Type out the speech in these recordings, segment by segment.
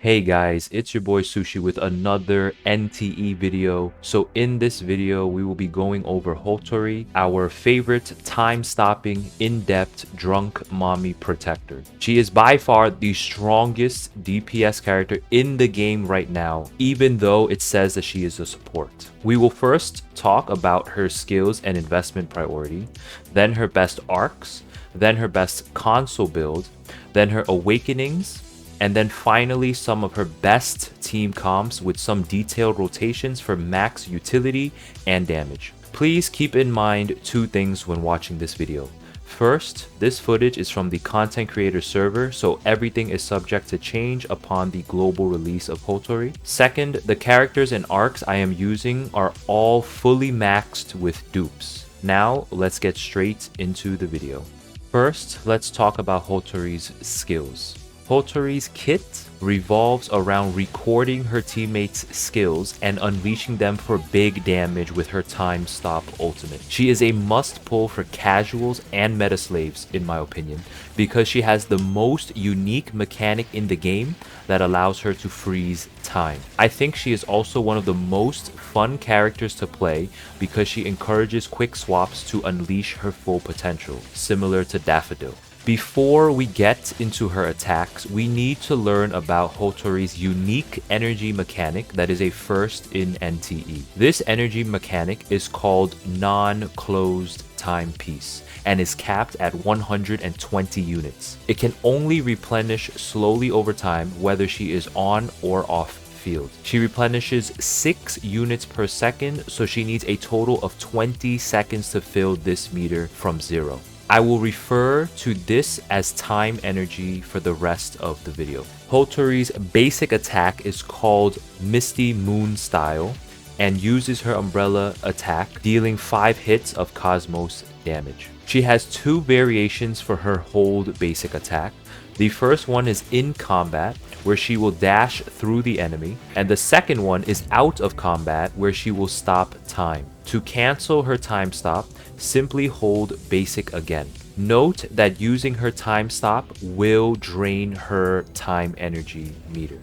Hey guys, it's your boy Sushi with another NTE video. So in this video, we will be going over Hotori, our favorite time-stopping, in-depth, drunk mommy protector. She is by far the strongest DPS character in the game right now, even though it says that she is a support. We will first talk about her skills and investment priority, then her best arcs, then her best console build, then her awakenings, and then finally some of her best team comps with some detailed rotations for max utility and damage. Please keep in mind two things when watching this video. First, this footage is from the content creator server, so everything is subject to change upon the global release of Hotori. Second, the characters and arcs I am using are all fully maxed with dupes. Now, let's get straight into the video. First, let's talk about Hotori's skills. Hotori's kit revolves around recording her teammates' skills and unleashing them for big damage with her time stop ultimate. She is a must pull for casuals and meta slaves in my opinion, because she has the most unique mechanic in the game that allows her to freeze time. I think she is also one of the most fun characters to play because she encourages quick swaps to unleash her full potential, similar to Daffodil. Before we get into her attacks, we need to learn about Hotori's unique energy mechanic that is a first in NTE. This energy mechanic is called non-closed timepiece and is capped at 120 units. It can only replenish slowly over time whether she is on or off field. She replenishes 6 units per second, so she needs a total of 20 seconds to fill this meter from 0. I will refer to this as time energy for the rest of the video. Hotori's basic attack is called Misty Moon style and uses her umbrella attack, dealing 5 hits of Cosmos damage. She has 2 variations for her hold basic attack. The first one is in combat, where she will dash through the enemy, and the second one is out of combat, where she will stop time. To cancel her time stop, simply hold basic again. Note that using her time stop will drain her time energy meter.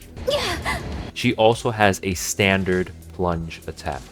She also has a standard plunge attack.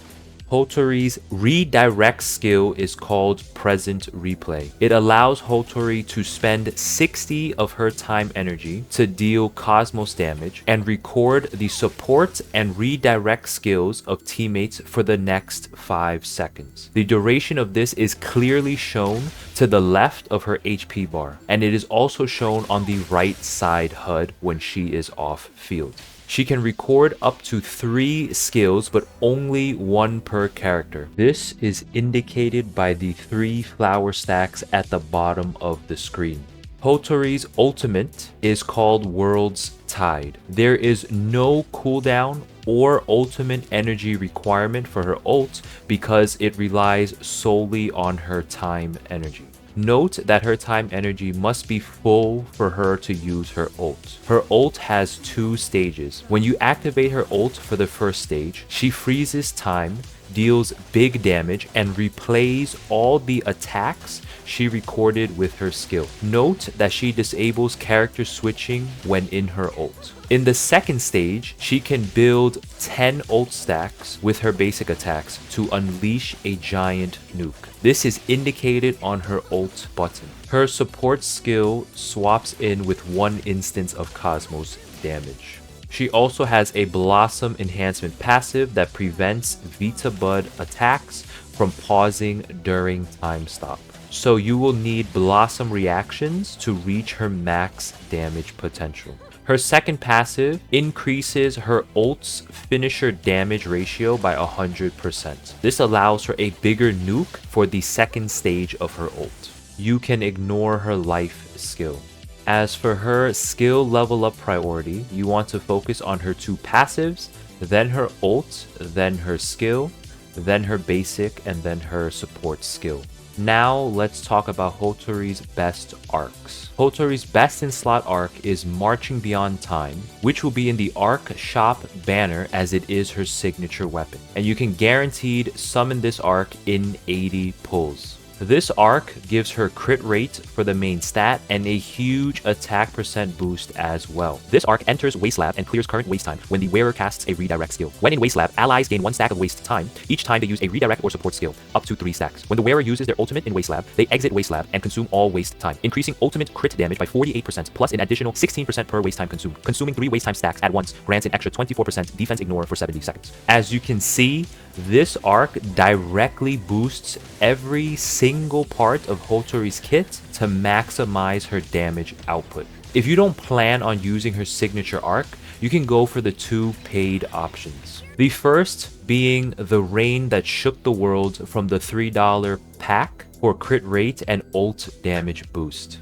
Hotori's redirect skill is called Present Replay. It allows Hotori to spend 60 of her time energy to deal Cosmos damage and record the support and redirect skills of teammates for the next 5 seconds. The duration of this is clearly shown to the left of her HP bar, and it is also shown on the right side HUD when she is off field. She can record up to 3 skills, but only 1 per character. This is indicated by the 3 flower stacks at the bottom of the screen. Hotori's ultimate is called World's Tide. There is no cooldown or ultimate energy requirement for her ult because it relies solely on her time energy. Note that her time energy must be full for her to use her ult. Her ult has 2 stages. When you activate her ult for the first stage, she freezes time, deals big damage, and replays all the attacks she recorded with her skill. Note that she disables character switching when in her ult. In the second stage, she can build 10 ult stacks with her basic attacks to unleash a giant nuke. This is indicated on her ult button. Her support skill swaps in with 1 instance of Cosmos damage. She also has a Blossom enhancement passive that prevents Vita Bud attacks from pausing during time stop. So you will need Blossom reactions to reach her max damage potential. Her second passive increases her ult's finisher damage ratio by 100%. This allows her a bigger nuke for the second stage of her ult. You can ignore her life skill. As for her skill level up priority, you want to focus on her 2 passives, then her ult, then her skill, then her basic, and then her support skill. Now let's talk about Hotori's best arcs. Hotori's best in slot arc is Marching Beyond Time, which will be in the arc shop banner as it is her signature weapon. And you can guaranteed summon this arc in 80 pulls. This arc gives her crit rate for the main stat and a huge attack percent boost as well. This arc enters Waste Lab and clears current waste time when the wearer casts a redirect skill. When in Waste Lab, allies gain 1 stack of waste time each time they use a redirect or support skill, up to 3 stacks. When the wearer uses their ultimate in Waste Lab, they exit Waste Lab and consume all waste time, increasing ultimate crit damage by 48% plus an additional 16% per waste time consumed. Consuming 3 waste time stacks at once grants an extra 24% defense ignore for 70 seconds. As you can see, this arc directly boosts every single part of Hotori's kit to maximize her damage output. If you don't plan on using her signature arc, you can go for the 2 paid options. The first being the rain that shook the world from the $3 pack for crit rate and ult damage boost.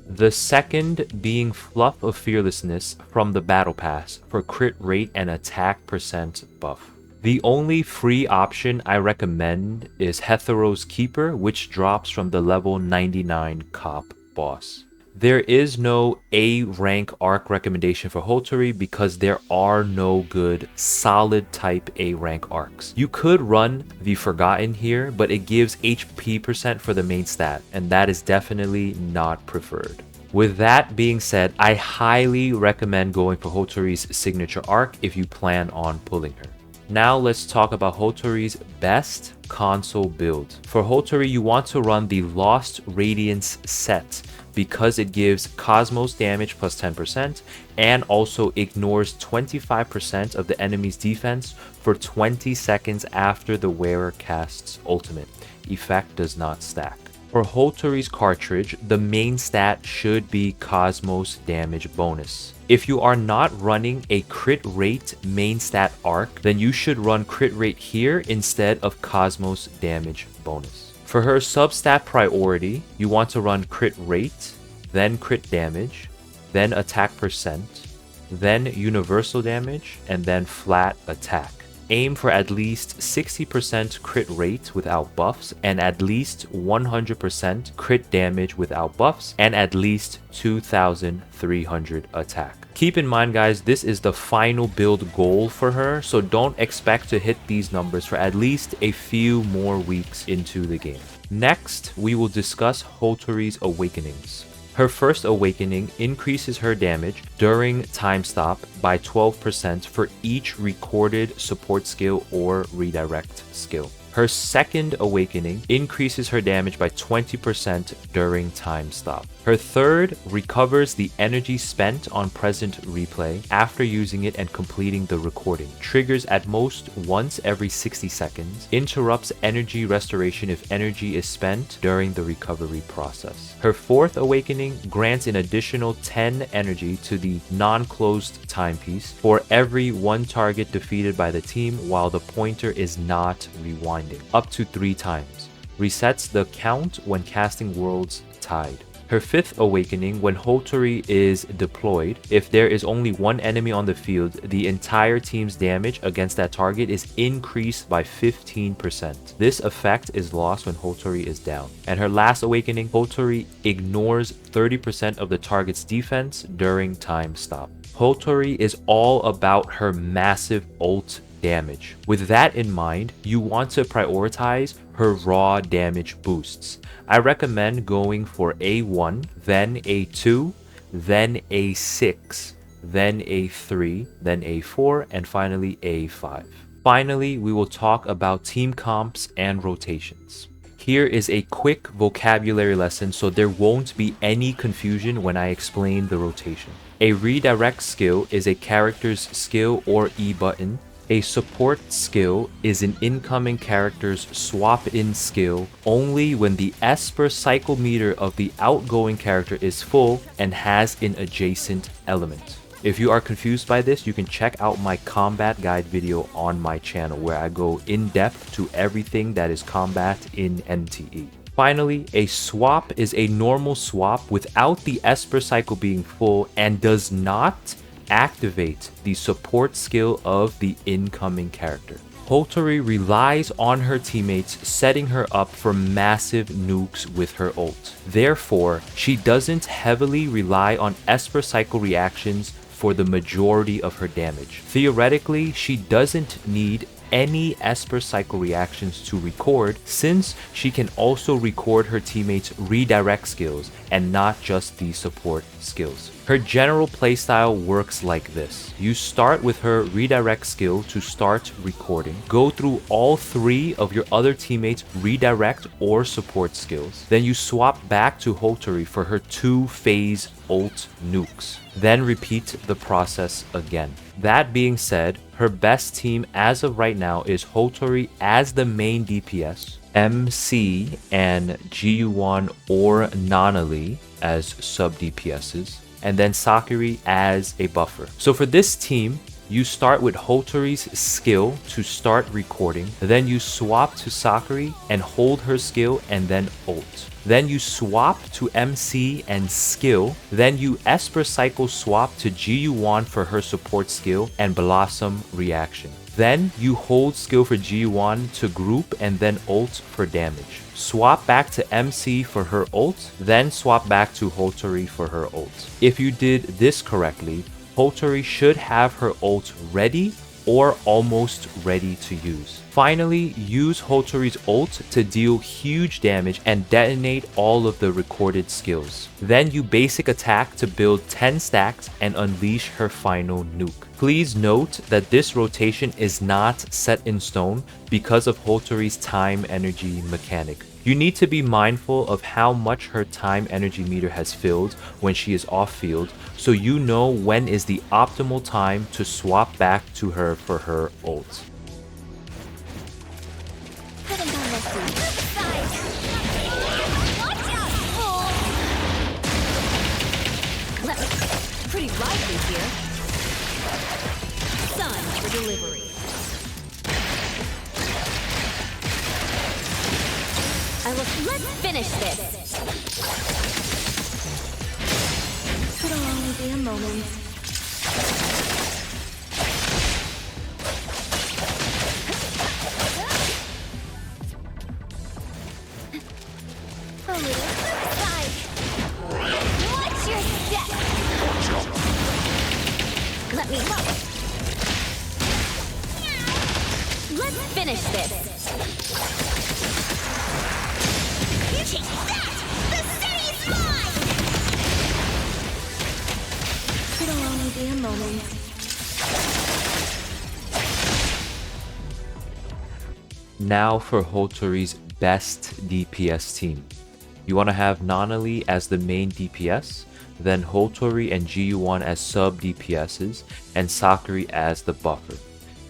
The second being Fluff of Fearlessness from the Battle Pass for crit rate and attack percent buff. The only free option I recommend is Hethero's Keeper, which drops from the level 99 cop boss. There is no A rank arc recommendation for Hotori because there are no good solid type A rank arcs. You could run the Forgotten here, but it gives HP percent for the main stat, and that is definitely not preferred. With that being said, I highly recommend going for Hotori's signature arc if you plan on pulling her. Now let's talk about Hotori's best console build. For Hotori, you want to run the Lost Radiance set because it gives Cosmos damage plus 10% and also ignores 25% of the enemy's defense for 20 seconds after the wearer casts ultimate. Effect does not stack. For Hotori's cartridge, the main stat should be Cosmos damage bonus. If you are not running a crit rate main stat arc, then you should run crit rate here instead of Cosmos damage bonus. For her substat priority, you want to run crit rate, then crit damage, then attack percent, then universal damage, and then flat attack. Aim for at least 60% crit rate without buffs and at least 100% crit damage without buffs and at least 2,300 attack. Keep in mind guys, this is the final build goal for her, so don't expect to hit these numbers for at least a few more weeks into the game. Next, we will discuss Hotori's awakenings. Her first awakening increases her damage during time stop by 12% for each recorded support skill or redirect skill. Her second awakening increases her damage by 20% during time stop. Her third recovers the energy spent on present replay after using it and completing the recording. Triggers at most once every 60 seconds. Interrupts energy restoration if energy is spent during the recovery process. Her fourth awakening grants an additional 10 energy to the non-closed timepiece for every 1 target defeated by the team while the pointer is not rewinding, up to 3 times. Resets the count when casting Worlds Tide. Her fifth awakening, when Hotori is deployed, if there is only 1 enemy on the field, the entire team's damage against that target is increased by 15%. This effect is lost when Hotori is down. And her last awakening, Hotori ignores 30% of the target's defense during time stop. Hotori is all about her massive ult damage. With that in mind, you want to prioritize her raw damage boosts. I recommend going for A1, then A2, then A6, then A3, then A4, and finally A5. Finally, we will talk about team comps and rotations. Here is a quick vocabulary lesson so there won't be any confusion when I explain the rotation. A redirect skill is a character's skill or E button. A support skill is an incoming character's swap-in skill only when the Esper cycle meter of the outgoing character is full and has an adjacent element. If you are confused by this, you can check out my combat guide video on my channel where I go in depth to everything that is combat in NTE. Finally, a swap is a normal swap without the Esper cycle being full and does not activate the support skill of the incoming character. Hotori relies on her teammates setting her up for massive nukes with her ult. Therefore, she doesn't heavily rely on Esper cycle reactions for the majority of her damage. Theoretically, she doesn't need any Esper Cycle reactions to record, since she can also record her teammates' redirect skills and not just the support skills. Her general playstyle works like this. You start with her redirect skill to start recording, go through all 3 of your other teammates' redirect or support skills, then you swap back to Hotori for her 2-phase ult nukes, then repeat the process again. That being said, her best team as of right now is Hotori as the main DPS, MC and GU1 or Nanali as sub DPSs, and then Sakura as a buffer. So for this team, you start with Hotori's skill to start recording, then you swap to Sakura and hold her skill and then ult. Then you swap to MC and skill, then you Esper Cycle swap to GU1 for her support skill and Blossom reaction. Then you hold skill for GU1 to group and then ult for damage. Swap back to MC for her ult, then swap back to Hotori for her ult. If you did this correctly, Hotori should have her ult ready or almost ready to use. Finally, use Hotori's ult to deal huge damage and detonate all of the recorded skills. Then you basic attack to build 10 stacks and unleash her final nuke. Please note that this rotation is not set in stone because of Hotori's time energy mechanic. You need to be mindful of how much her time energy meter has filled when she is off field, so you know when is the optimal time to swap back to her for her ult. Pretty lively here. Sun for delivery. Let's finish this. Could only be a moment. A little side. Watch your step. Let me help. Let's finish this. Take that! The city's mine! It'll only be a moment. Now for Hotori's best DPS team. You want to have Nanali as the main DPS, then Hotori and GU1 as sub DPSs, and Sakura as the buffer.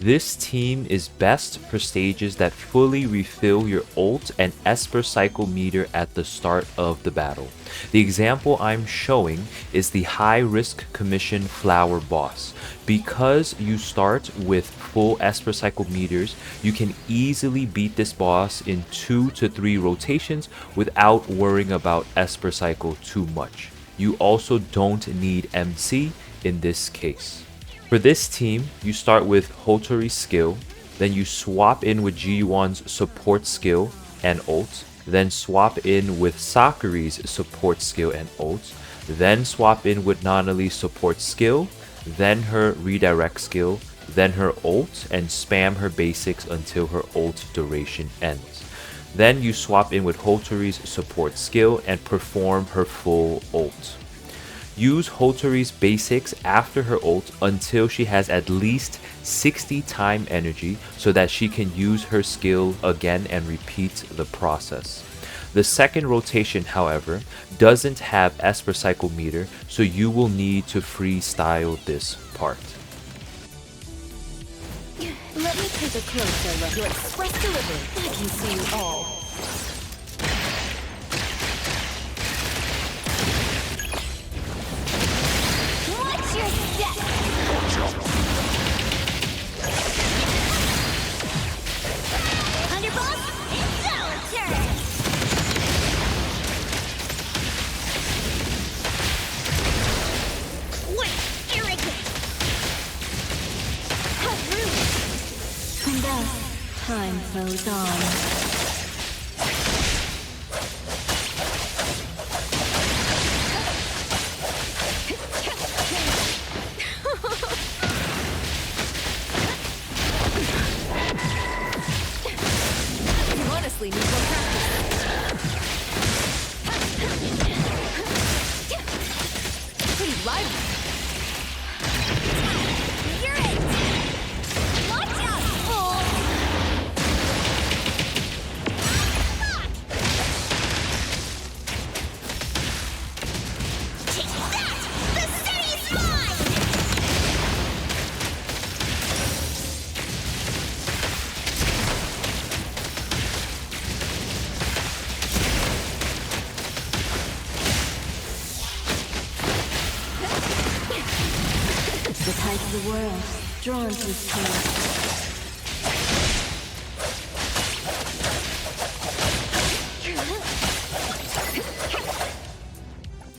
This team is best for stages that fully refill your ult and Esper Cycle meter at the start of the battle. The example I'm showing is the high risk commission flower boss. Because you start with full Esper Cycle meters, you can easily beat this boss in 2 to 3 rotations without worrying about Esper Cycle too much. You also don't need MC in this case. For this team, you start with Hotori's skill, then you swap in with GU1's support skill and ult, then swap in with Sakura's support skill and ult, then swap in with Nanali's support skill, then her redirect skill, then her ult, and spam her basics until her ult duration ends. Then you swap in with Hotori's support skill and perform her full ult. Use Hotori's basics after her ult until she has at least 60 time energy so that she can use her skill again and repeat the process. The second rotation, however, doesn't have Esper Cycle meter, so you will need to freestyle this part. Let me take a closer look. Your express delivery. I can see you all. Watch your step. Thunderbolt, it's our turn. Quick, irrigate. Cut through. And thus, time flows on. Drawn to his pain.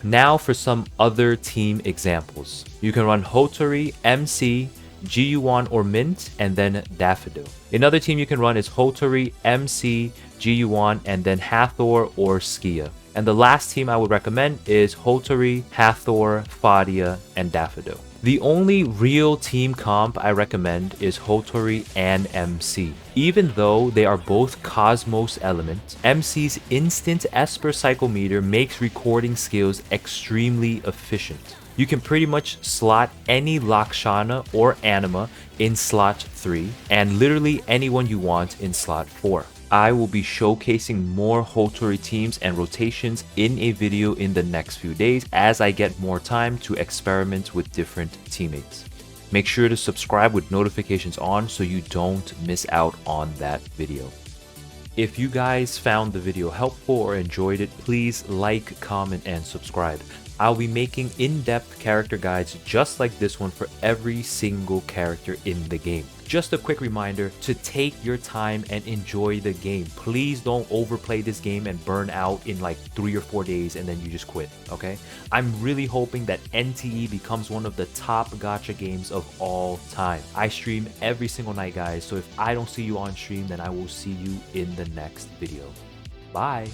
Now for some other team examples. You can run Hotori, MC, Giyuan or Mint, and then Daffodil. Another team you can run is Hotori, MC, Giyuan, and then Hathor or Skia. And the last team I would recommend is Hotori, Hathor, Fadia, and Daffodil. The only real team comp I recommend is Hotori and MC. Even though they are both Cosmos elements, MC's instant Esper cycle meter makes recording skills extremely efficient. You can pretty much slot any Lakshana or Anima in slot 3 and literally anyone you want in slot 4. I will be showcasing more Hotori teams and rotations in a video in the next few days as I get more time to experiment with different teammates. Make sure to subscribe with notifications on so you don't miss out on that video. If you guys found the video helpful or enjoyed it, please like, comment, and subscribe. I'll be making in-depth character guides just like this one for every single character in the game. Just a quick reminder to take your time and enjoy the game. Please don't overplay this game and burn out in like 3 or 4 days and then you just quit, okay? I'm really hoping that NTE becomes one of the top gacha games of all time. I stream every single night, guys, so if I don't see you on stream, then I will see you in the next video. Bye!